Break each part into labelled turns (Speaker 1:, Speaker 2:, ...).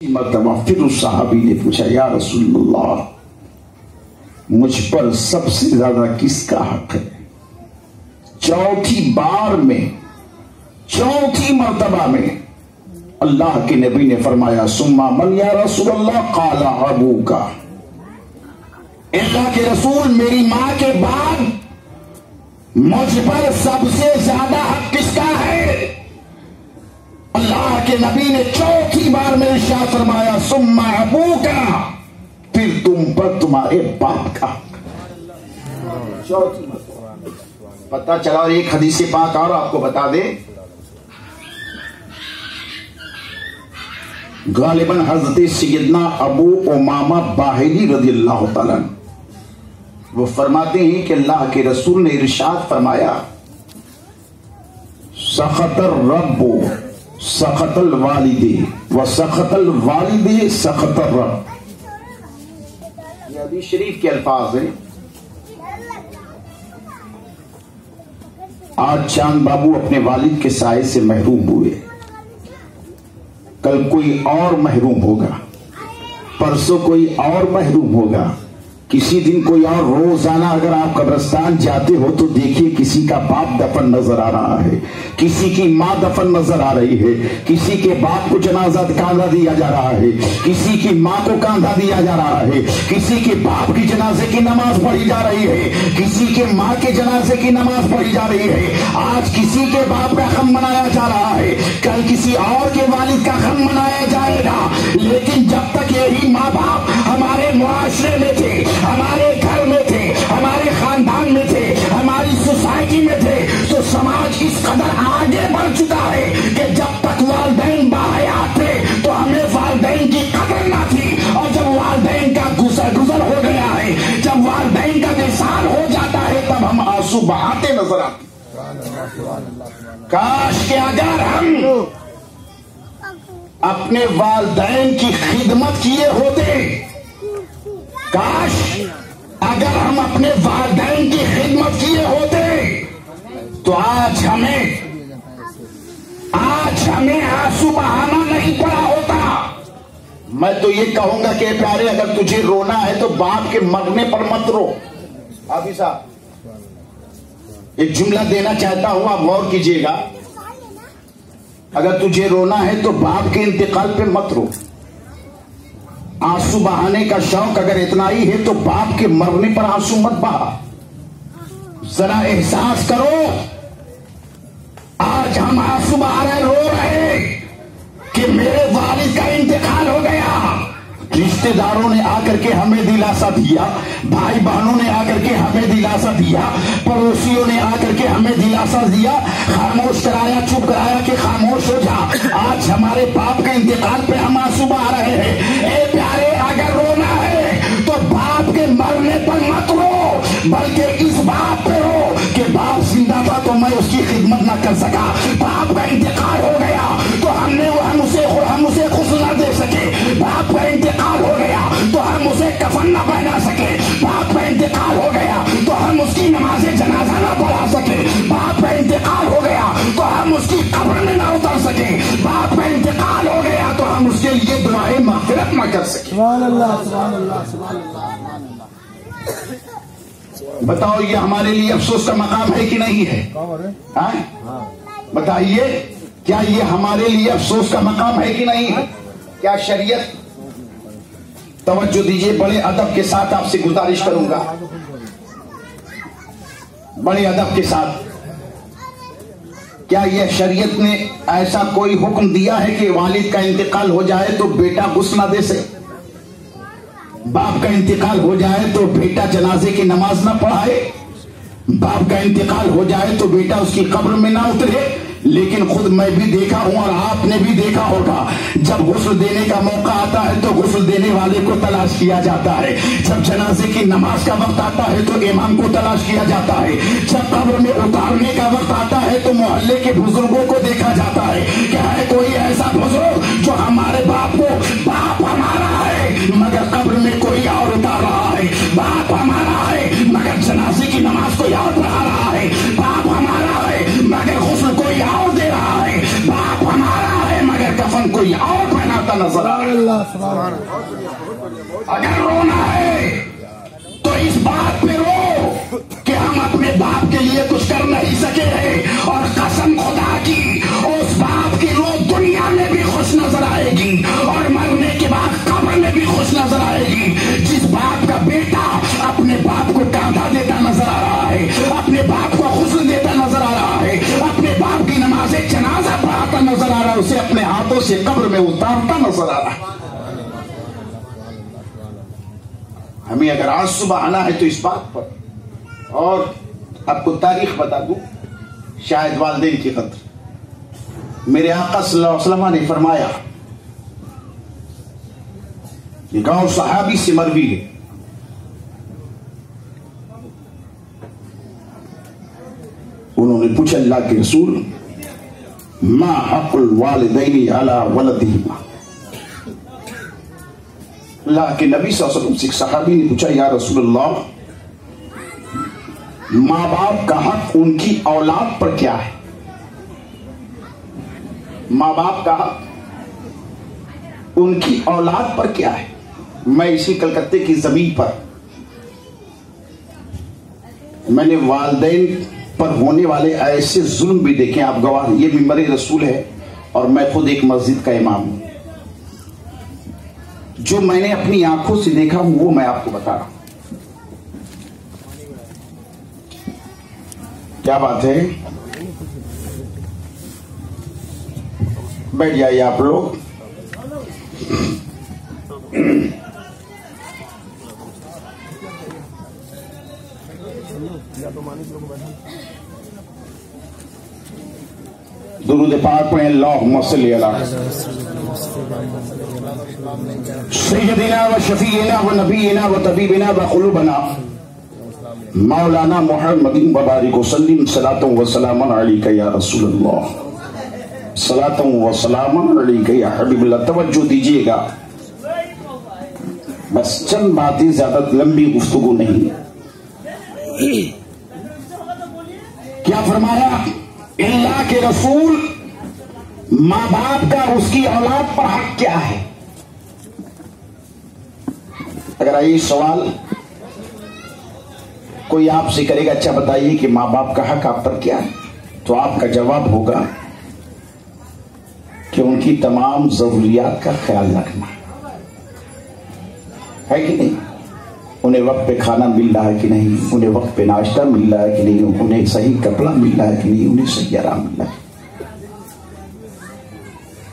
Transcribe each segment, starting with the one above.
Speaker 1: مرتبہ پھر اس صحابی نے پوچھا یا رسول اللہ مجھ پر سب سے زیادہ کس کا حق ہے؟ چوتھی بار میں چوتھی مرتبہ میں اللہ کے نبی نے فرمایا ثم من یا رسول اللہ قال ابوک، اللہ کے رسول میری ماں کے بعد مجھ پر سب سے زیادہ حق کس کا ہے؟ اللہ کے نبی نے چوتھی بار میں ارشاد فرمایا ثم ابوک، پھر تم پر تمہارے باپ کا حق۔ چوتھی مرتبہ پتہ چلا۔ اور ایک حدیث پاک اور آپ کو بتا دے، غالباً حضرت سیدنا ابو امامہ باہلی رضی اللہ تعالیٰ وہ فرماتے ہیں کہ اللہ کے رسول نے ارشاد فرمایا سخط الرب سخط الوالد و سخط الوالد سخط الرب، یہ حدیث شریف کے الفاظ ہیں۔ آج چاند بابو اپنے والد کے سائے سے محروم ہوئے، کل کوئی اور محروم ہوگا، پرسوں کوئی اور محروم ہوگا، کسی دن کوئی اور۔ روزانہ اگر آپ قبرستان جاتے ہو تو دیکھیے کسی کا باپ دفن نظر آ رہا ہے، کسی کی ماں دفن نظر آ رہی ہے، کسی کے باپ کو جنازہ کاندھا دیا جا رہا ہے، کسی کی ماں کو کاندھا دیا جا رہا ہے، کسی کے باپ کی جنازے کی نماز پڑھی جا رہی ہے، کسی کے ماں کے جنازے کی نماز پڑھی جا رہی ہے۔ آج کسی کے باپ کا غم منایا جا رہا ہے، کل کسی اور کے والد کا غم منایا جائے گا، لیکن جب تک یہی ماں باپ ہمارے معاشرے میں تھے، ہمارے گھر میں تھے، ہمارے خاندان میں تھے، ہماری سوسائٹی میں تھے، تو سماج اس قدر آگے بڑھ چکا ہے کہ جب تک والدین باحیات تھے تو ہمیں والدین کی قدر نہ تھی، اور جب والدین کا گزر ہو گیا ہے، جب والدین کا وصال ہو جاتا ہے تب ہم آنسو بہاتے نظر آتے۔ کاش کہ اگر ہم اپنے والدین کی خدمت کیے ہوتے، کاش اگر ہم اپنے والدین کی خدمت کیے ہوتے تو آج ہمیں آنسو بہانا نہیں پڑا ہوتا۔ میں تو یہ کہوں گا کہ پیارے اگر تجھے رونا ہے تو باپ کے مرنے پر مت رو۔ حافظ صاحب ایک جملہ دینا چاہتا ہوں، آپ غور کیجئے گا، اگر تجھے رونا ہے تو باپ کے انتقال پہ مت رو۔ آنسو بہانے کا شوق اگر اتنا ہی ہے تو باپ کے مرنے پر آنسو مت بہا۔ ذرا احساس کرو، آج ہم آنسو بہا رہے، رو رہے کہ میرے والد کا انتقال ہو گیا۔ رشتہ داروں نے آ کر کے ہمیں دلاسا دیا، بھائی بہنوں نے آ کر کے ہمیں دلاسا دیا، پڑوسیوں نے آ کر کے ہمیں دلاسا دیا، خاموش کرایا، چپ کرایا کہ خاموش ہو جا۔ آج ہمارے باپ کے انتقال پہ ہم آنسو بہا رہے ہیں۔ اے پیارے اگر رونا ہے تو باپ کے مرنے پر مت رو، بلکہ اس بات پہ رو کہ باپ زندہ تھا تو میں اس کی خدمت نہ کر سکا، باپ کا انتقال ہو گیا تو ہم اسے غسل نہ دے سکے، باپ کا انتقال ہو گیا تو ہم اسے کفن نہ پہنا سکے، باپ کا انتقال ہو گیا تو ہم اس کی نماز جنازہ نہ پڑھا سکے، باپ کا انتقال ہو گیا تو ہم اس کی قبر میں نہ اتر سکے، باپ کا انتقال ہو گیا تو ہم اس کے لیے دعائیں مغفرت نہ کر سکے۔ سبحان اللہ، سبحان اللہ، سبحان اللہ۔ بتاؤ یہ ہمارے لیے افسوس کا مقام ہے کہ نہیں ہے؟ بتائیے کیا یہ ہمارے لیے افسوس کا مقام ہے کہ نہیں ہے؟ کیا شریعت، توجہ دیجئے، بڑے ادب کے ساتھ آپ سے گزارش کروں گا، بڑے ادب کے ساتھ، کیا یہ شریعت نے ایسا کوئی حکم دیا ہے کہ والد کا انتقال ہو جائے تو بیٹا غسل نہ دے سکے، باپ کا انتقال ہو جائے تو بیٹا جنازے کی نماز نہ پڑھائے، باپ کا انتقال ہو جائے تو بیٹا اس کی قبر میں نہ اترے؟ لیکن خود میں بھی دیکھا ہوں اور آپ نے بھی دیکھا ہوگا، جب غسل دینے کا موقع آتا ہے تو غسل دینے والے کو تلاش کیا جاتا ہے، جب جنازے کی نماز کا وقت آتا ہے تو امام کو تلاش کیا جاتا ہے، جب قبر میں اتارنے کا وقت آتا ہے تو محلے کے بزرگوں کو دیکھا جاتا ہے کہ ہے کوئی ایسا بزرگ جو ہمارے باپ کو، باپ ہمارا ہے مگر قبر میں کوئی اور اتار رہا ہے، باپ ہمارا ہے مگر جنازے کی نماز کوئی اور پڑھا رہا ہے، باپ ہمارا ہے مگر غسل کوئی اور دے رہا ہے، باپ ہمارا ہے مگر کفن کوئی اور پہناتا نظر آ رہا ہے. اگر رونا ہے تو اس بات پہ رو کہ ہم اپنے باپ کے لیے کچھ کر نہیں سکے ہیں, اور قسم خدا کی اس باپ کی روح دنیا میں بھی خوش نظر آئے گی اور مرنے کے بعد قبر میں بھی خوش نظر آئے گی. جس باپ کا بیٹا اپنے باپ کو کاندھا دیتا نظر آ رہا ہے, اپنے باپ کو غسل دیتا نظر آ رہا ہے, اپنے باپ کی نماز جنازہ پڑھاتا نظر آ رہا ہے, اسے اپنے ہاتھوں سے قبر میں اتارتا نظر آ رہا ہے. ہمیں اگر آج صبح آنا ہے تو اس بات پر. اور آپ کو تاریخ بتا دوں, شاید والدین کی قدر. میرے آقا صلی اللہ علیہ وسلم نے فرمایا, یہ گاؤں صحابی سے مروی ہے, انہوں نے پوچھا اللہ کے رسول ما حق الوالدین علی ولدہما. اللہ کے نبی صلی اللہ علیہ وسلم سے ایک صحابی نے پوچھا, یا رسول اللہ, ماں باپ کا حق ان کی اولاد پر کیا ہے؟ ماں باپ کا حق ان کی اولاد پر کیا ہے؟ میں اسی کلکتے کی زمین پر میں نے والدین پر ہونے والے ایسے ظلم بھی دیکھے, آپ گواہ. یہ ممبر رسول ہے اور میں خود ایک مسجد کا امام ہوں. جو میں نے اپنی آنکھوں سے دیکھا ہوں وہ میں آپ کو بتا رہا ہوں. کیا بات ہے؟ بیٹھ جائیے آپ لوگ. درود پاک پڑھیں, اللہم صلی علی سیدنا و شفیعنا و نبینا و طبیبنا و قلوبنا مولانا محمد مبارک وسلم. صلاۃ و سلام علیک یا رسول اللہ, صلاۃ و سلام علیک یا حبیب اللہ. توجہ دیجیے گا, بس چند باتیں, زیادہ لمبی گفتگو نہیں. کیا فرمایا اللہ کے رسول, ماں باپ کا اس کی اولاد پر حق کیا ہے؟ اگر آئیے سوال کوئی آپ سے کرے گا, اچھا بتائیے کہ ماں باپ کا حق آپ پر کیا ہے, تو آپ کا جواب ہوگا کہ ان کی تمام ضروریات کا خیال رکھنا ہے کہ نہیں. انہیں وقت پہ کھانا مل رہا ہے کہ نہیں, انہیں وقت پہ ناشتہ مل رہا ہے کہ نہیں, انہیں صحیح کپڑا مل رہا ہے کہ نہیں, انہیں صحیح آرام مل رہا ہے.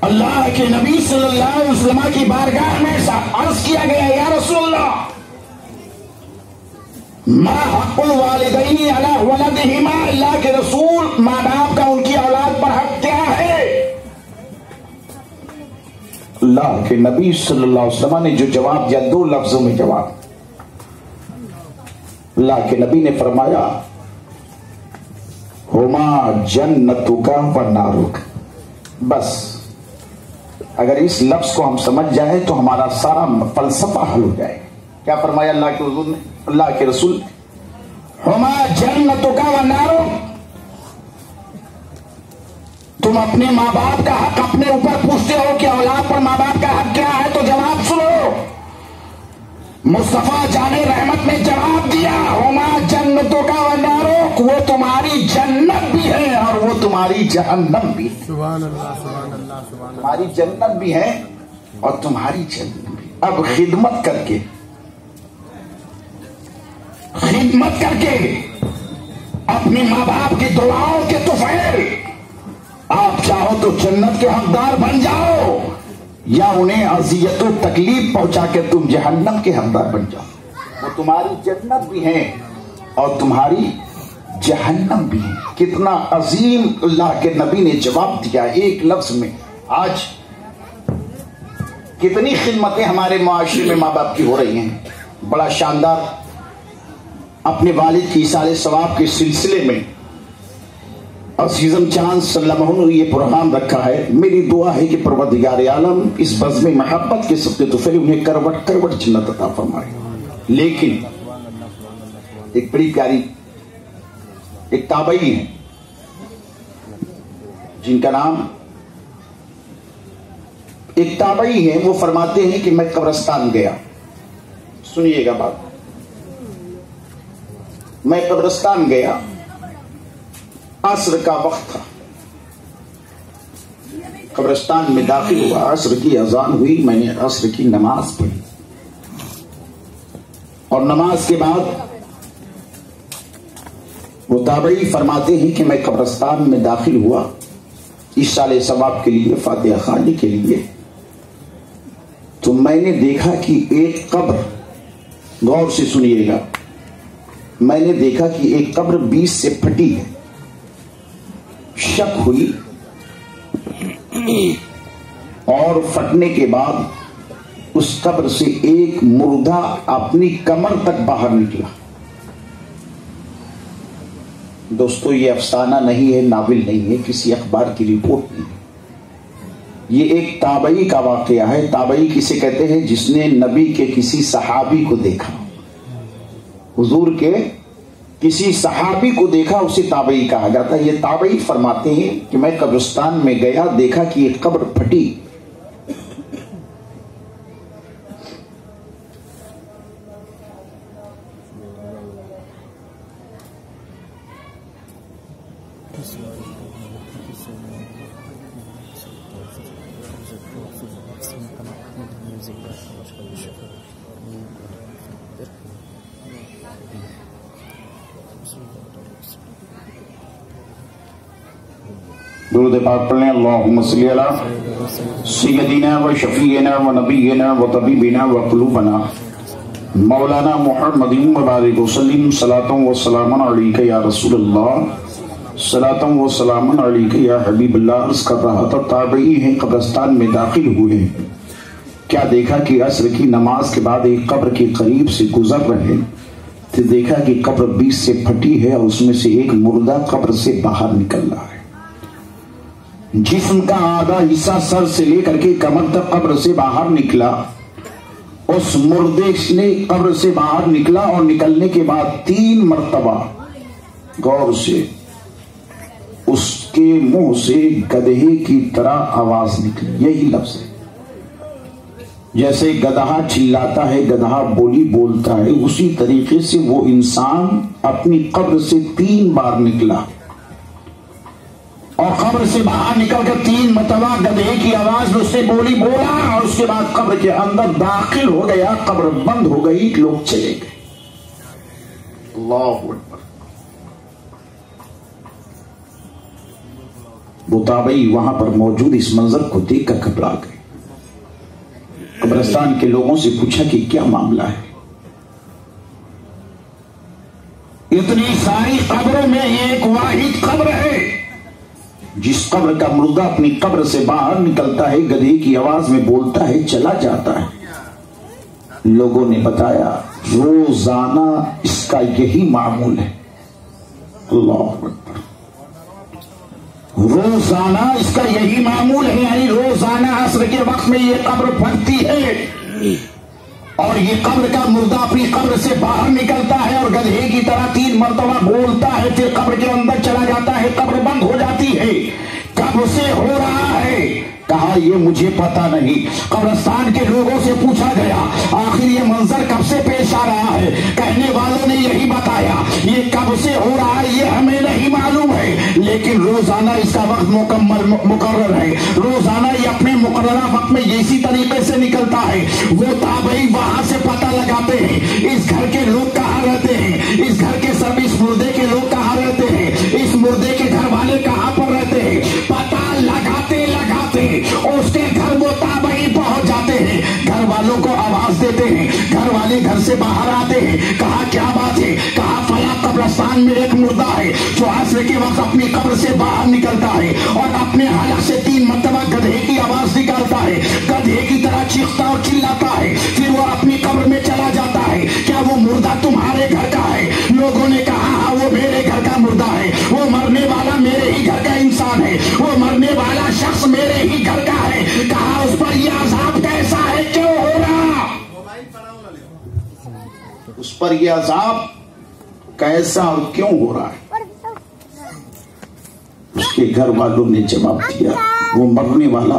Speaker 1: اللہ کے نبی صلی اللہ علیہ وسلم کی بارگاہ میں عرض کیا گیا, یا رسول اللہ, ما حق الوالدین علی ولدہما, اللہ کے رسول, ماں باپ کا ان کی اولاد پر حق کیا ہے؟ اللہ کے نبی صلی اللہ علیہ وسلم نے جو جواب دیا, دو لفظوں میں جواب. اللہ کے نبی نے فرمایا, ہما جنتک و نارک. بس اگر اس لفظ کو ہم سمجھ جائیں تو ہمارا سارا فلسفہ حل ہو جائے. کیا فرمایا اللہ کے حضور نے, اللہ کے رسول, ہما جنتک و نارک. تم اپنے ماں باپ کا حق اپنے اوپر پوچھتے ہو کہ اولاد پر ماں باپ کا حق کیا ہے, تو جواب سنو. مصطفیٰ جان رحمت نے جواب دیا, ہما جنتوں کا ونارک, وہ تمہاری جنت بھی ہے اور وہ تمہاری جہنم بھی ہے. سبحان اللہ, سبحان اللہ, سبحان اللہ. تمہاری جنت بھی ہے اور تمہاری جہنم بھی. اب خدمت کر کے اپنے ماں باپ کی دعاؤں کے طفیل آپ چاہو تو جنت کے حقدار بن جاؤ, یا انہیں اذیت و تکلیف پہنچا کے تم جہنم کے حقدار بن جاؤ. وہ تمہاری جنت بھی ہیں اور تمہاری جہنم بھی ہے. کتنا عظیم اللہ کے نبی نے جواب دیا ایک لفظ میں. آج کتنی خدمتیں ہمارے معاشرے میں ماں باپ کی ہو رہی ہیں. بڑا شاندار اپنے والد کی ایصال ثواب کے سلسلے میں عزیزم چاند صلی اللہ علیہ وسلم نے یہ پروگرام رکھا ہے. میری دعا ہے کہ پروردگار عالم اس بزم محبت کے سب کے طفیل انہیں کروٹ کروٹ جنت عطا فرمائے. لیکن ایک بڑی پیاری ایک تابعی ہیں جن کا نام ایک تابعی ہے، وہ فرماتے ہیں کہ میں قبرستان گیا. سنیے گا بات. میں قبرستان گیا، عصر کا وقت تھا. قبرستان میں داخل ہوا، عصر کی اذان ہوئی، میں نے عصر کی نماز پڑھی اور نماز کے بعد وہ تابعی فرماتے ہیں کہ میں قبرستان میں داخل ہوا ایصال ثواب کے لیے، فاتحہ خوانی کے لیے. تو میں نے دیکھا کہ ایک قبر، غور سے سنیے گا، میں نے دیکھا کہ ایک قبر 20 سے پھٹی ہے. شک ہوئی اور پھٹنے کے بعد اس قبر سے ایک مردہ اپنی کمر تک باہر نکلا. دوستو یہ افسانہ نہیں ہے، ناول نہیں ہے، کسی اخبار کی رپورٹ نہیں ہے. یہ ایک تابعی کا واقعہ ہے. تابعی کسے کہتے ہیں؟ جس نے نبی کے کسی صحابی کو دیکھا، حضور کے کسی صحابی کو دیکھا، اسے تابعی کہا جاتا ہے. یہ تابعی فرماتے ہیں کہ میں قبرستان میں گیا، دیکھا کہ ایک قبر پھٹی. درود پاک پڑھیں. اللہم صلی علی سیدنا و شفیعنا و نبینا و طبیبنا و قلوبنا مولانا محمد مبارک وسلم. صلاۃ و سلام علیک یا رسول اللہ، صلاۃ و سلام علیک یا حبیب اللہ. عرض کر رہا تھا تابعی ہیں، قبرستان میں داخل ہوئے ہیں. کیا دیکھا کہ عصر کی نماز کے بعد ایک قبر کے قریب سے گزر رہے تو دیکھا کہ قبر 20 سے پھٹی ہے اور اس میں سے ایک مردہ قبر سے باہر نکل رہا ہے. جسم کا آدھا حصہ سر سے لے کر کے کمر تک قبر سے باہر نکلا. اس مردے نے قبر سے باہر نکلا اور نکلنے کے بعد 3 مرتبہ، غور سے، اس کے منہ سے گدھے کی طرح آواز نکلی. یہی لفظ ہے، جیسے گدھا چلاتا ہے، گدھا بولی بولتا ہے، اسی طریقے سے وہ انسان اپنی قبر سے 3 بار نکلا اور قبر سے باہر نکل کر 3 مرتبہ گدھے کی آواز میں اس نے بولی بولا اور اس کے بعد قبر کے اندر داخل ہو گیا. قبر بند ہو گئی، لوگ چلے گئے. اللہ اکبر. وہ تابعی وہاں پر موجود اس منظر کو دیکھ کر گھبرا گئے. قبرستان کے لوگوں سے پوچھا کہ کیا معاملہ ہے؟ اتنی ساری قبروں میں ایک واحد قبر ہے جس قبر کا مردہ اپنی قبر سے باہر نکلتا ہے، گدھے کی آواز میں بولتا ہے، چلا جاتا ہے. لوگوں نے بتایا روزانہ اس کا یہی معمول ہے. اللہ اکبر. روزانہ اس کا یہی معمول ہے، یعنی روزانہ عصر کے وقت میں یہ قبر پھٹتی ہے اور یہ قبر کا مردہ اپنی قبر سے باہر نکلتا ہے اور گدھے کی طرح 3 مرتبہ بولتا ہے، پھر قبر کے اندر چلا جاتا ہے، قبر بند ہو جاتی ہے. کب سے ہو رہا ہے؟ کہا یہ مجھے پتا نہیں. قبرستان کے لوگوں سے پوچھا گیا آخر یہ منظر کب سے پیش آ رہا ہے؟ کہنے والوں نے یہی بتایا یہ کب سے ہو رہا ہے یہ ہمیں نہیں معلوم ہے، لیکن روزانہ اس کا وقت مقرر ہے. روزانہ یہ اپنے مقررہ وقت میں اسی طریقے سے نکلتا ہے. وہ تابعی وہاں سے پتہ لگاتے ہیں اس گھر کے لوگ کہاں رہتے ہیں، اس گھر کے سب اس مردے کے لوگ کہاں رہتے ہیں، اس مردے کے گھر والے کہاں پر رہتے ہیں. پتہ لگاتے لگاتے اس کے گھر وہ تابعی پہنچ جاتے ہیں. گھر والوں کو آواز دیتے ہیں، گھر والے گھر سے باہر آتے ہیں. کہا کیا بات ہے؟ کہا فلاں قبرستان میں ایک مردہ ہے جو عصر کے وقت اپنی قبر سے باہر نکلتا ہے اور اپنے حلق سے 3 مرتبہ گدھے کی آواز نکالتا ہے، گدھے کی طرح چیختا اور چلاتا ہے، پھر وہ اپنی قبر میں چلا جاتا ہے. کیا وہ مردہ تمہارے گھر کا ہے؟ لوگوں نے کہا ہاں وہ میرے گھر کا مردہ ہے، وہ مرنے والا میرے ہی گھر کا انسان ہے، وہ مرنے والا شخص میرے ہی گھر کا ہے. کہا اس پر یہ عذاب کیسا ہے، کیوں ہو رہا؟ اس پر یہ عذاب کیسا اور کیوں ہو رہا ہے؟ اس کے گھر والوں نے جواب دیا وہ مرنے والا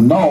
Speaker 1: 9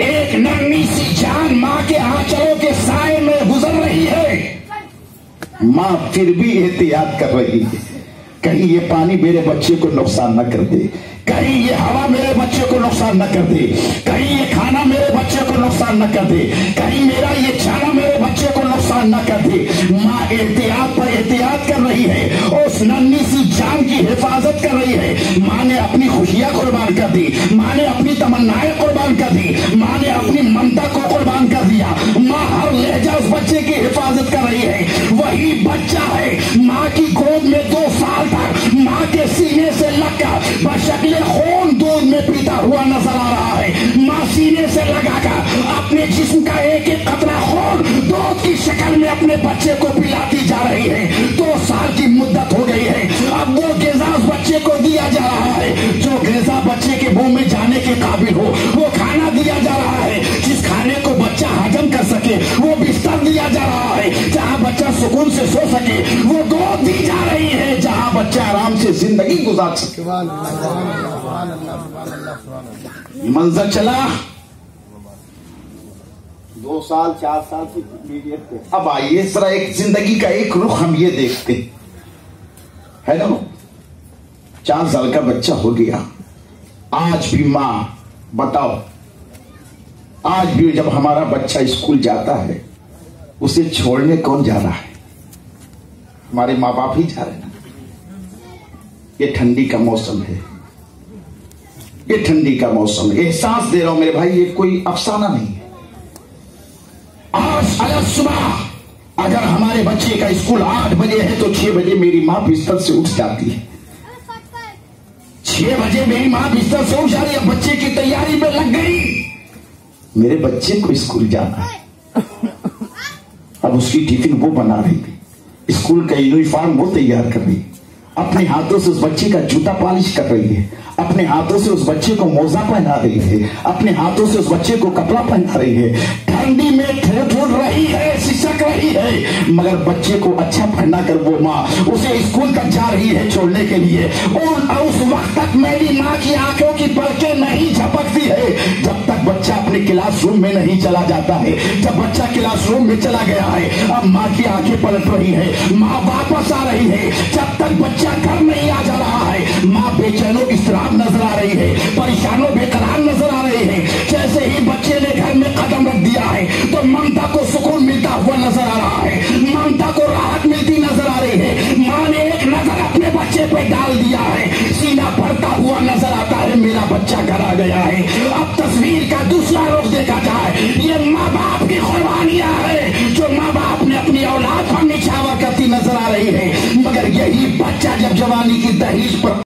Speaker 1: ایک ننھی سی جان ماں کے آنچلوں کے سائے میں گزر رہی ہے، ماں پھر بھی احتیاط کر رہی ہے، کہیں یہ پانی میرے بچے کو نقصان نہ کر دے، کہیں یہ ہوا میرے بچے کو نقصان نہ کر دے، کہیں یہ کھانا میرے بچے کو نقصان نہ کر دے، کہیں میرا یہ جانا میرے بچے کو نقصان نہ کر دے۔ ماں احتیاط پر احتیاط کر رہی ہے، اس ننھی سی جان کی حفاظت کر رہی ہے۔ ماں نے اپنی خوشیاں قربان کر دی، ماں نے اپنی تمنائیں قربان کر دی، ماں نے اپنی ممتا کو قربان کر دیا۔ ماں ہر لہجہ اس بچے کی حفاظت کر رہی ہے۔ وہی بچہ ہے ماں کی گود میں 2 سال تک ماں کے سینے سے لگ کر بشکل خون دودھ میں پیتا ہوا نظر آ رہا ہے۔ ماں سینے سے لگا کر اپنے جسم کا ایک ایک قطرہ خون دودھ کی شکل میں اپنے بچے کو پلاتی جا رہی ہے۔ 2 سال کی مدت ہو گئی ہے، اب وہ غذا بچے کو دیا جا رہا ہے جو غذا بچے کے منہ میں جانے کے قابل ہو، وہ کھانا دیا جا رہا ہے جس کھانے کو بچہ ہضم کر سکے، وہ بستر دیا جا رہا ہے جہاں بچہ سکون سے سو سکے، وہ گود دی جا رہی ہے جہاں بچہ آرام سے زندگی گزار سکے۔ منظر چلا 2 سال 4 سال کی پیریڈ پہ۔ اب آئیے ذرا ایک زندگی کا ایک رخ ہم یہ دیکھتے ہے نا، 4 سال کا بچہ ہو گیا، آج بھی ماں بتاؤ، آج بھی جب ہمارا بچہ اسکول جاتا ہے اسے چھوڑنے کون جا رہا ہے؟ ہمارے ماں باپ ہی جا رہے ہیں نا۔ یہ ٹھنڈی کا موسم ہے، یہ ٹھنڈی کا موسم ہے، احساس دے رہا ہوں میرے بھائی، یہ کوئی افسانہ نہیں ہے۔ آج صبح اگر ہمارے بچے کا اسکول 8 بجے ہے تو 6 بجے میری ماں بستر سے اٹھ جاتی ہے، 6 بجے میری ماں بستر سے اٹھ جاتی ہے، بچے کی تیاری میں لگ گئی، میرے بچے کو اسکول جانا ہے۔ اب اس کی ٹفن وہ بنا رہی تھی، اسکول کا یونیفارم وہ تیار کر رہی، اپنے ہاتھوں سے اس بچے کا جوتا پالش کر رہی ہے، اپنے ہاتھوں سے اس بچے کو موزہ پہنا رہی ہے، اپنے ہاتھوں سے اس بچے کو کپڑا پہنا رہی ہے، ٹھنڈی میں ٹھوٹھڑ رہی ہے، سسک رہی ہے، مگر بچے کو اچھا پہنا کر وہ ماں اسے اسکول تک جا رہی ہے چھوڑنے کے لیے۔ اور اس وقت تک میری ماں کی آنکھوں کی پلکیں نہیں جھپکتی ہے جب تک بچہ اپنے کلاس روم میں نہیں چلا جاتا ہے۔ جب بچہ کلاس روم میں چلا گیا ہے اب ماں کی آنکھیں پلٹ رہی ہے، ماں واپس آ رہی ہے، جب تک بچہ گھر نہیں آ جا رہا ہے ماں بے چین و اضطراب نظر آ رہی ہے، پریشان و بے قرار نظر آ رہی ہے۔ جیسے ہی بچے نے گھر میں قدم رکھ دیا ہے تو ممتا کو سکون ملتا ہوا نظر آ رہا ہے، ممتا کو راحت ملتی نظر آ رہی ہے۔ ماں نے ایک نظر اپنے بچے پہ ڈال دیا ہے، سینہ بھرتا ہوا نظر آتا ہے، میرا بچہ گھر آ گیا ہے۔ اب تصویر کا دوسرا رخ دیکھا جائے، یہ ماں باپ کی قربانیاں ہیں جو ماں باپ نے اپنی اولاد پر نچھاور کرتی نظر آ رہی ہے، مگر یہی بچہ جب جوانی کی دہلیز پر